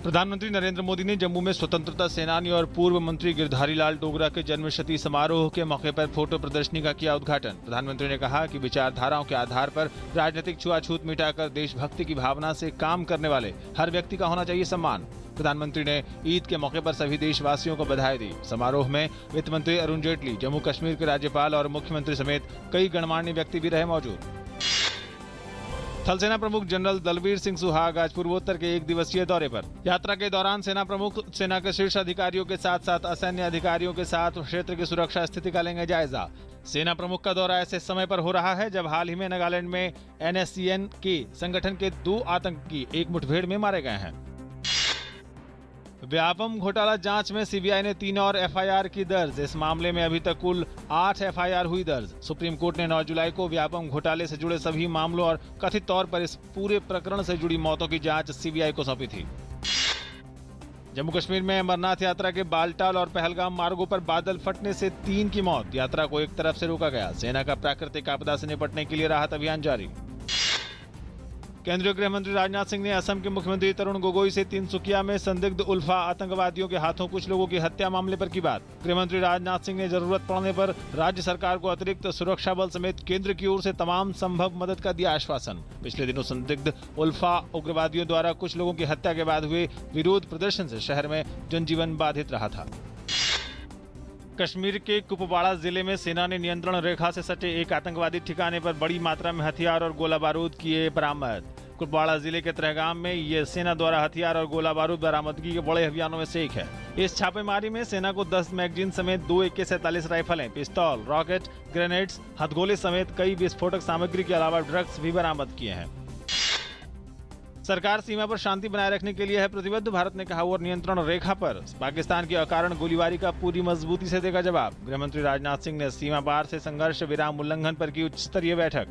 प्रधानमंत्री नरेंद्र मोदी ने जम्मू में स्वतंत्रता सेनानी और पूर्व मंत्री गिरधारी लाल डोगरा के जन्मशती समारोह के मौके पर फोटो प्रदर्शनी का किया उद्घाटन। प्रधानमंत्री ने कहा कि विचारधाराओं के आधार पर राजनीतिक छुआछूत मिटाकर देशभक्ति की भावना से काम करने वाले हर व्यक्ति का होना चाहिए सम्मान। प्रधानमंत्री ने ईद के मौके पर सभी देशवासियों को बधाई दी। समारोह में वित्त मंत्री अरुण जेटली, जम्मू कश्मीर के राज्यपाल और मुख्यमंत्री समेत कई गणमान्य व्यक्ति भी रहे मौजूद। थल सेना प्रमुख जनरल दलबीर सिंह सुहाग आज पूर्वोत्तर के 1 दिवसीय दौरे पर। यात्रा के दौरान सेना प्रमुख सेना के शीर्ष अधिकारियों के साथ साथ असैन्य अधिकारियों के साथ क्षेत्र की सुरक्षा स्थिति का लेंगे जायजा। सेना प्रमुख का दौरा ऐसे समय पर हो रहा है जब हाल ही में नागालैंड में NSCN के संगठन के 2 आतंकी एक मुठभेड़ में मारे गए हैं। व्यापम घोटाला जांच में सीबीआई ने 3 और FIR की दर्ज। इस मामले में अभी तक कुल 8 FIR हुई दर्ज। सुप्रीम कोर्ट ने 9 जुलाई को व्यापम घोटाले से जुड़े सभी मामलों और कथित तौर पर इस पूरे प्रकरण से जुड़ी मौतों की जांच सीबीआई को सौंपी थी। जम्मू कश्मीर में अमरनाथ यात्रा के बालटाल और पहलगाम मार्गों पर बादल फटने से 3 की मौत। यात्रा को एक तरफ से रोका गया। सेना का प्राकृतिक आपदा से निपटने के लिए राहत अभियान जारी। केंद्रीय गृह मंत्री राजनाथ सिंह ने असम के मुख्यमंत्री तरुण गोगोई से तिनसुकिया में संदिग्ध उल्फा आतंकवादियों के हाथों कुछ लोगों की हत्या मामले पर की बात। गृह मंत्री राजनाथ सिंह ने जरूरत पड़ने पर राज्य सरकार को अतिरिक्त सुरक्षा बल समेत केंद्र की ओर से तमाम संभव मदद का दिया आश्वासन। पिछले दिनों संदिग्ध उल्फा उग्रवादियों द्वारा कुछ लोगों की हत्या के बाद हुए विरोध प्रदर्शन से शहर में जनजीवन बाधित रहा था। कश्मीर के कुपवाड़ा जिले में सेना ने नियंत्रण रेखा से सटे एक आतंकवादी ठिकाने पर बड़ी मात्रा में हथियार और गोला बारूद किए बरामद। कुपवाड़ा जिले के त्रहगाम में ये सेना द्वारा हथियार और गोला बारूद बरामदगी के बड़े अभियानों में से एक है। इस छापेमारी में सेना को 10 मैगजीन समेत 2 AK-47 राइफलें, पिस्तौल, रॉकेट, ग्रेनेड्स, हथगोले समेत कई विस्फोटक सामग्री के अलावा ड्रग्स भी बरामद किए हैं। सरकार सीमा पर शांति बनाए रखने के लिए है प्रतिबद्ध। भारत ने कहा और नियंत्रण रेखा पर पाकिस्तान की अकारण गोलीबारी का पूरी मजबूती से देगा जवाब। गृहमंत्री राजनाथ सिंह ने सीमा पार से संघर्ष विराम उल्लंघन पर की उच्च स्तरीय बैठक।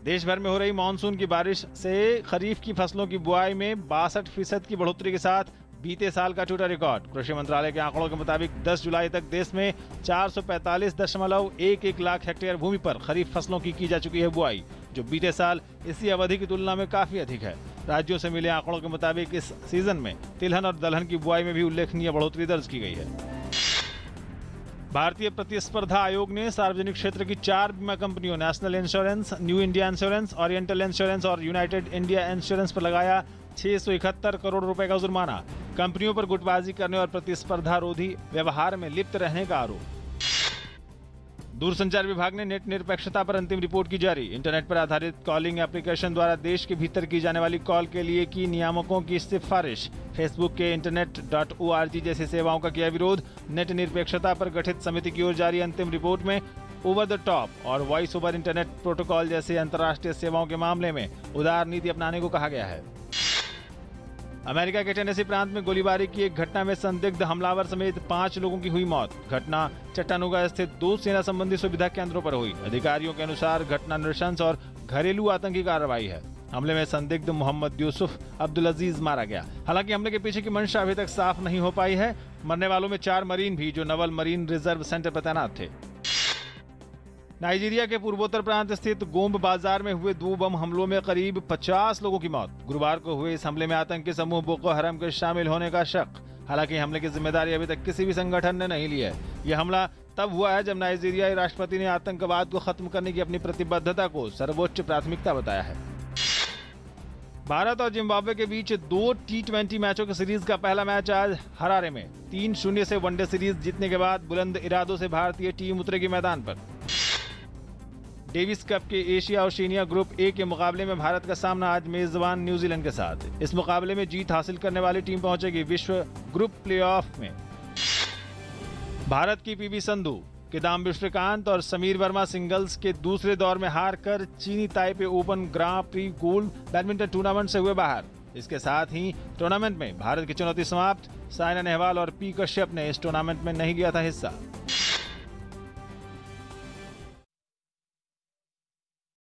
देश भर में हो रही मानसून की बारिश से खरीफ की फसलों की बुआई में 62% की बढ़ोतरी के साथ बीते साल का टूटा रिकॉर्ड। कृषि मंत्रालय के आंकड़ों के मुताबिक 10 जुलाई तक देश में 445.11 लाख हेक्टेयर भूमि पर खरीफ फसलों की जा चुकी है बुआई, जो बीते साल इसी अवधि की तुलना में काफी अधिक है। राज्यों से मिले आंकड़ों के मुताबिक इस सीजन में तिलहन और दलहन की बुआई में भी उल्लेखनीय बढ़ोतरी दर्ज की गई है। भारतीय प्रतिस्पर्धा आयोग ने सार्वजनिक क्षेत्र की 4 बीमा कंपनियों national insurance, new India insurance, oriental insurance और यूनाइटेड इंडिया इंश्योरेंस पर लगाया 671 करोड़ रुपए का जुर्माना। कंपनियों पर गुटबाजी करने और प्रतिस्पर्धा रोधी व्यवहार में लिप्त रहने का आरोप। दूरसंचार विभाग ने नेट निरपेक्षता पर अंतिम रिपोर्ट की जारी। इंटरनेट पर आधारित कॉलिंग एप्लीकेशन द्वारा देश के भीतर की जाने वाली कॉल के लिए की नियामकों की सिफारिश। फेसबुक के internet.org जैसी सेवाओं का किया विरोध। नेट निरपेक्षता पर गठित समिति की ओर जारी अंतिम रिपोर्ट में ओवर द टॉप और वॉइस ओवर इंटरनेट प्रोटोकॉल जैसे अंतर्राष्ट्रीय सेवाओं के मामले में उदार नीति अपनाने को कहा गया है। अमेरिका के टेनेसी प्रांत में गोलीबारी की एक घटना में संदिग्ध हमलावर समेत 5 लोगों की हुई मौत। घटना चट्टानूगा स्थित 2 सेना संबंधी सुविधा केंद्रों पर हुई। अधिकारियों के अनुसार घटना नृशंस और घरेलू आतंकी कार्रवाई है। हमले में संदिग्ध मोहम्मद यूसुफ अब्दुल अजीज मारा गया। हालांकि हमले के पीछे की मंशा अभी तक साफ नहीं हो पाई है। मरने वालों में 4 मरीन भी जो नवल मरीन रिजर्व सेंटर पर तैनात थे। नाइजीरिया के पूर्वोत्तर प्रांत स्थित गोम्ब बाजार में हुए 2 बम हमलों में करीब 50 लोगों की मौत। गुरुवार को हुए इस हमले में आतंकी समूह बोको हराम के शामिल होने का शक। हालांकि हमले की जिम्मेदारी अभी तक किसी भी संगठन ने नहीं ली है। यह हमला तब हुआ है जब नाइजीरियाई राष्ट्रपति ने आतंकवाद को खत्म करने की अपनी प्रतिबद्धता को सर्वोच्च प्राथमिकता बताया है। भारत और जिम्बाब्वे के बीच 2 T20 मैचों की सीरीज का पहला मैच आज हरारे में 3-0 से वनडे सीरीज जीतने के बाद बुलंद इरादों से भारतीय टीम उतरेगी मैदान पर। डेविस कप के एशिया ओशिनिया ग्रुप ए के मुकाबले में भारत का सामना आज मेजबान न्यूजीलैंड के साथ। इस मुकाबले में जीत हासिल करने वाली टीम पहुंचेगी विश्व ग्रुप प्लेऑफ में। भारत की PV संधू, किदाम्बी श्रीकांत और समीर वर्मा सिंगल्स के दूसरे दौर में हार कर चीनी ताइपे ओपन ग्रां प्री गोल्ड बैडमिंटन टूर्नामेंट से हुए बाहर। इसके साथ ही टूर्नामेंट में भारत की चुनौती समाप्त। साइना नेहवाल और P कश्यप ने इस टूर्नामेंट में नहीं लिया था हिस्सा।